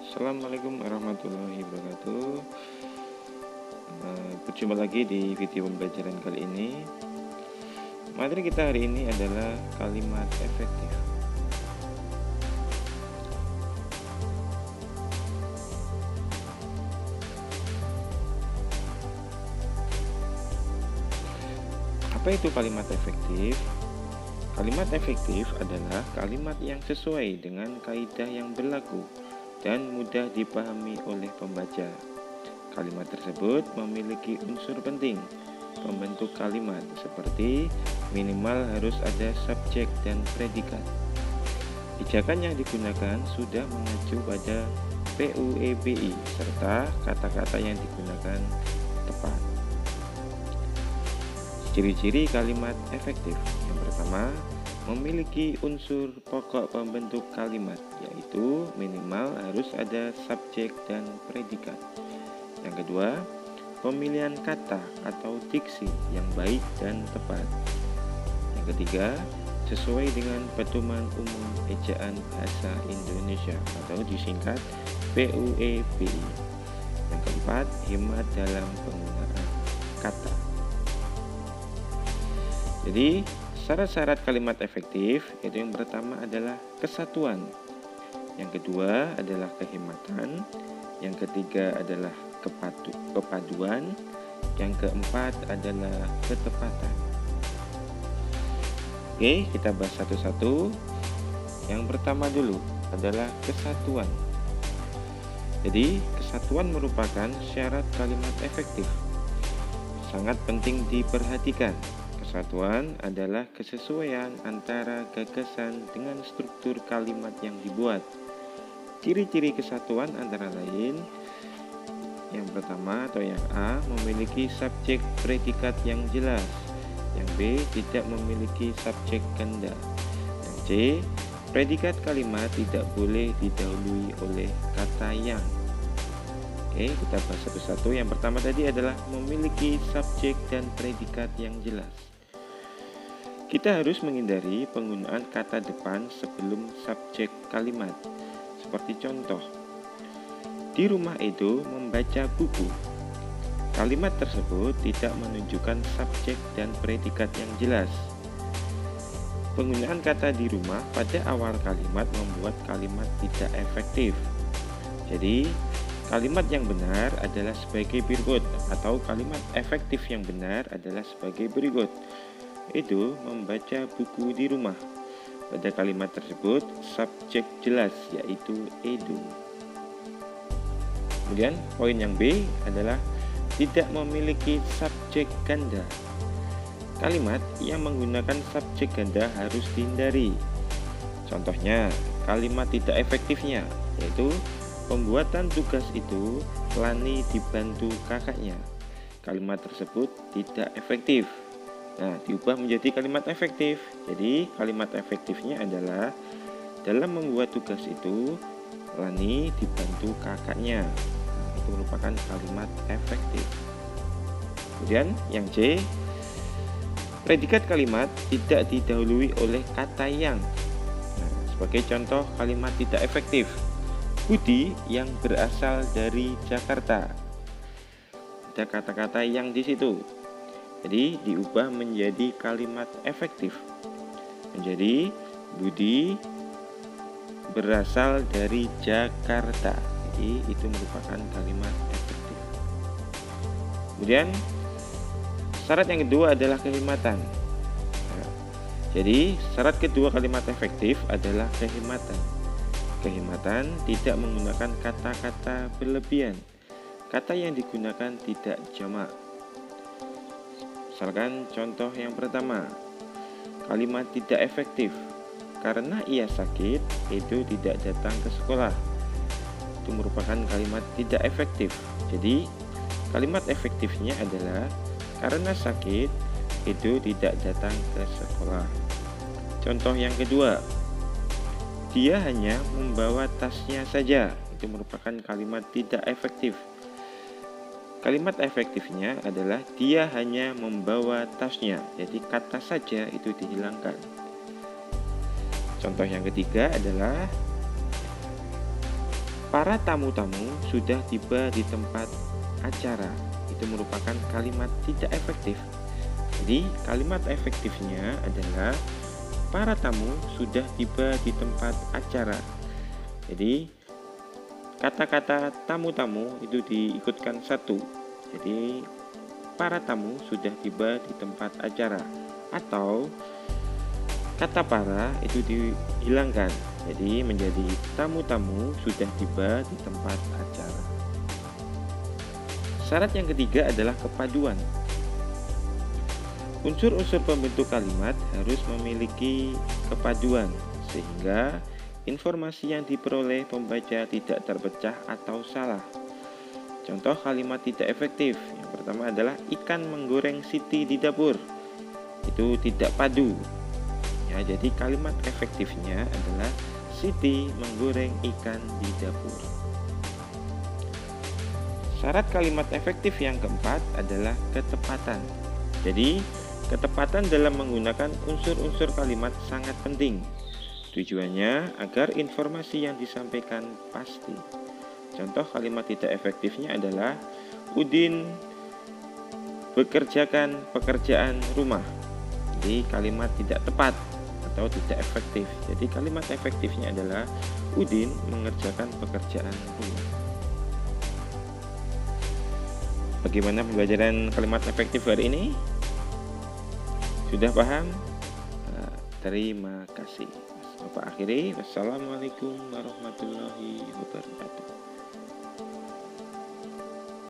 Assalamualaikum warahmatullahi wabarakatuh. Berjumpa lagi di video pembelajaran kali ini. Materi kita hari ini adalah kalimat efektif. Apa itu kalimat efektif? Kalimat efektif adalah kalimat yang sesuai dengan kaidah yang berlaku dan mudah dipahami oleh pembaca. Kalimat tersebut memiliki unsur penting pembentuk kalimat seperti minimal harus ada subjek dan predikat. Pijakan yang digunakan sudah mengacu pada PUEBI serta kata-kata yang digunakan tepat. Ciri-ciri kalimat efektif. Yang pertama, memiliki unsur pokok pembentuk kalimat, yaitu minimal harus ada subjek dan predikat. Yang kedua, pemilihan kata atau diksi yang baik dan tepat. Yang ketiga, sesuai dengan pedoman umum ejaan bahasa Indonesia atau disingkat PUEBI. Yang keempat, hemat dalam penggunaan kata. Jadi, syarat-syarat kalimat efektif itu yang pertama adalah kesatuan, yang kedua adalah kehematan, yang ketiga adalah kepaduan, yang keempat adalah ketepatan. Oke, kita bahas satu-satu. Yang pertama dulu adalah kesatuan. Jadi, kesatuan merupakan syarat kalimat efektif. Sangat penting diperhatikan. Kesatuan adalah kesesuaian antara gagasan dengan struktur kalimat yang dibuat. Ciri-ciri kesatuan antara lain, yang pertama atau yang A, memiliki subjek predikat yang jelas. Yang B, tidak memiliki subjek ganda. Yang C, predikat kalimat tidak boleh didahului oleh kata yang. Oke, kita bahas satu-satu. Yang pertama tadi adalah memiliki subjek dan predikat yang jelas. Kita harus menghindari penggunaan kata depan sebelum subjek kalimat. Seperti contoh, di rumah Edo membaca buku. Kalimat tersebut tidak menunjukkan subjek dan predikat yang jelas. Penggunaan kata di rumah pada awal kalimat membuat kalimat tidak efektif. Jadi, kalimat yang benar adalah sebagai berikut, atau kalimat efektif yang benar adalah sebagai berikut. Edo membaca buku di rumah. Pada kalimat tersebut, subjek jelas, yaitu Edo. Kemudian, poin yang B adalah tidak memiliki subjek ganda. Kalimat yang menggunakan subjek ganda harus dihindari. Contohnya, kalimat tidak efektifnya, yaitu pembuatan tugas itu Lani dibantu kakaknya. Kalimat tersebut tidak efektif. Nah, diubah menjadi kalimat efektif. Jadi, kalimat efektifnya adalah dalam membuat tugas itu Lani dibantu kakaknya. Nah, itu merupakan kalimat efektif. Kemudian yang C, predikat kalimat tidak didahului oleh kata yang. Nah, sebagai contoh kalimat tidak efektif, Budi yang berasal dari Jakarta. Ada kata-kata yang di situ. Jadi diubah menjadi kalimat efektif. Menjadi Budi berasal dari Jakarta. Jadi itu merupakan kalimat efektif. Kemudian syarat yang kedua adalah kehematan. Nah, jadi syarat kedua kalimat efektif adalah kehematan. Kehematan tidak menggunakan kata-kata berlebihan. Kata yang digunakan tidak jamak. Misalkan contoh yang pertama, kalimat tidak efektif. Karena ia sakit, Edo tidak datang ke sekolah. Itu merupakan kalimat tidak efektif. Jadi, kalimat efektifnya adalah karena sakit, Edo tidak datang ke sekolah. Contoh yang kedua, dia hanya membawa tasnya saja. Itu merupakan kalimat tidak efektif. Kalimat efektifnya adalah dia hanya membawa tasnya. Jadi kata saja itu dihilangkan. Contoh yang ketiga adalah Para tamu-tamu sudah tiba di tempat acara. Itu merupakan kalimat tidak efektif. Jadi kalimat efektifnya adalah para tamu sudah tiba di tempat acara. Jadi kata-kata tamu-tamu itu diikutkan satu. Jadi para tamu sudah tiba di tempat acara. Atau kata para itu dihilangkan. Jadi menjadi tamu-tamu sudah tiba di tempat acara. Syarat yang ketiga adalah kepaduan. Unsur-unsur pembentuk kalimat harus memiliki kepaduan sehingga informasi yang diperoleh pembaca tidak terpecah atau salah. Contoh kalimat tidak efektif. Yang pertama adalah ikan menggoreng Siti di dapur. Itu tidak padu. Ya, jadi kalimat efektifnya adalah Siti menggoreng ikan di dapur. Syarat kalimat efektif yang keempat adalah ketepatan. Jadi, ketepatan dalam menggunakan unsur-unsur kalimat sangat penting. Tujuannya agar informasi yang disampaikan pasti. Contoh kalimat tidak efektifnya adalah Udin bekerjakan pekerjaan rumah. Jadi kalimat tidak tepat atau tidak efektif. Jadi kalimat efektifnya adalah Udin mengerjakan pekerjaan rumah. Bagaimana pembelajaran kalimat efektif hari ini? Sudah paham? Terima kasih. Bapak akhiri. Wassalamualaikum warahmatullahi wabarakatuh.